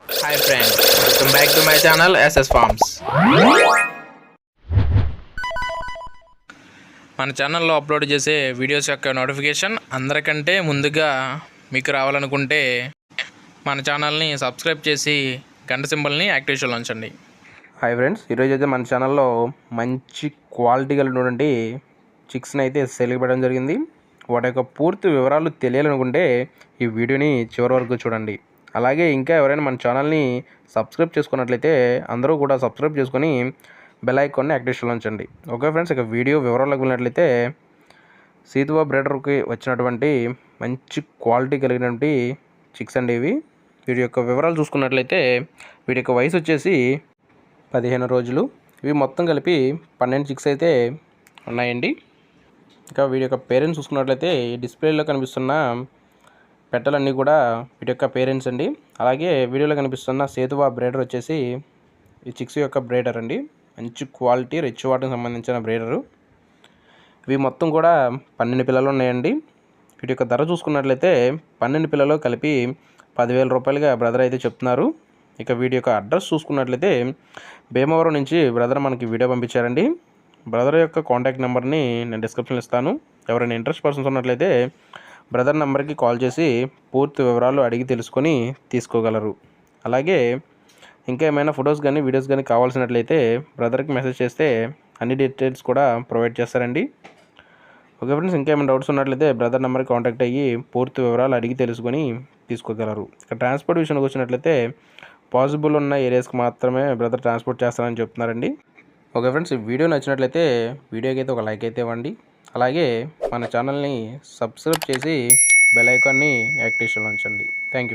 Hi friends, welcome back to my channel SS farms. మన ఛానల్లో upload చేసే videos యొక్క నోటిఫికేషన్ అందరికంటే ముందుగా మీకు రావాలనుకుంటే మన ఛానల్ని సబ్స్క్రైబ్ చేసి గంట సింబల్ని యాక్టివేషన్లో ఉంచండి. హాయ్ ఫ్రెండ్స్, ఈరోజు అయితే మన ఛానల్లో మంచి క్వాలిటీ కలిగినటువంటి చిక్స్ని అయితే సేల్కి పెట్టడం జరిగింది. వాటి యొక్క పూర్తి వివరాలు తెలియాలనుకుంటే ఈ వీడియోని చివరి వరకు చూడండి. అలాగే ఇంకా ఎవరైనా మన ఛానల్ని సబ్స్క్రైబ్ చేసుకున్నట్లయితే అందరూ కూడా సబ్స్క్రైబ్ చేసుకొని బెల్ ఐకాన్ని యాక్టివేషన్లో ఉంచండి. ఓకే ఫ్రెండ్స్, ఇక వీడియో వివరాలకు వెళ్ళినట్లయితే సీతువా బ్రీడర్కి వచ్చినటువంటి మంచి క్వాలిటీ కలిగినటువంటి చిక్స్ అండి ఇవి. వీటి యొక్క వివరాలు చూసుకున్నట్లయితే వీటి యొక్క వయసు వచ్చేసి 15 రోజులు. ఇవి మొత్తం కలిపి 12 చిక్స్ అయితే ఉన్నాయండి. ఇంకా వీటి యొక్క పేరెంట్స్ చూసుకున్నట్లయితే ఈ డిస్ప్లేలో కనిపిస్తున్న పెట్టలన్నీ కూడా వీటి యొక్క పేరెంట్స్ అండి. అలాగే వీడియోలో కనిపిస్తున్న సేతువా బ్రీడర్ వచ్చేసి ఈ చిక్స్ యొక్క బ్రీడర్ అండి. మంచి క్వాలిటీ రిచ్ వాటర్కి సంబంధించిన బ్రీడరు. ఇవి మొత్తం కూడా 12 పిల్లలు ఉన్నాయండి. వీటి యొక్క ధర చూసుకున్నట్లయితే 12 పిల్లలు కలిపి 10,000 రూపాయలుగా బ్రదర్ అయితే చెప్తున్నారు. ఇక వీటి యొక్క అడ్రస్ చూసుకున్నట్లయితే భీమవరం నుంచి బ్రదర్ మనకి వీడియో పంపించారండి. బ్రదర్ యొక్క కాంటాక్ట్ నెంబర్ని నేను డిస్క్రిప్షన్లో ఇస్తాను. ఎవరైనా ఇంట్రెస్ట్ పర్సన్స్ ఉన్నట్లయితే బ్రదర్ నెంబర్కి కాల్ చేసి పూర్తి వివరాలు అడిగి తెలుసుకొని తీసుకోగలరు. అలాగే ఇంకా ఏమైనా ఫొటోస్ కానీ వీడియోస్ కానీ కావాల్సినట్లయితే బ్రదర్కి మెసేజ్ చేస్తే అన్ని డీటెయిల్స్ కూడా ప్రొవైడ్ చేస్తారండి. ఓకే ఫ్రెండ్స్, ఇంకేమైనా డౌట్స్ ఉన్నట్లయితే బ్రదర్ నెంబర్కి కాంటాక్ట్ అయ్యి పూర్తి వివరాలు అడిగి తెలుసుకొని తీసుకోగలరు. ఇక ట్రాన్స్పోర్ట్ విషయానికి వచ్చినట్లయితే పాసిబుల్ ఉన్న ఏరియాస్కి మాత్రమే బ్రదర్ ట్రాన్స్పోర్ట్ చేస్తారని చెప్తున్నారండి. ఓకే ఫ్రెండ్స్, ఈ వీడియో నచ్చినట్లయితే వీడియోకి అయితే ఒక లైక్ అయితే ఇవ్వండి. అలాగే మన ఛానల్ని సబ్స్క్రైబ్ చేసి బెల్ ఐకాన్ని యాక్టివేషన్లో ఉంచండి. Thank you friends.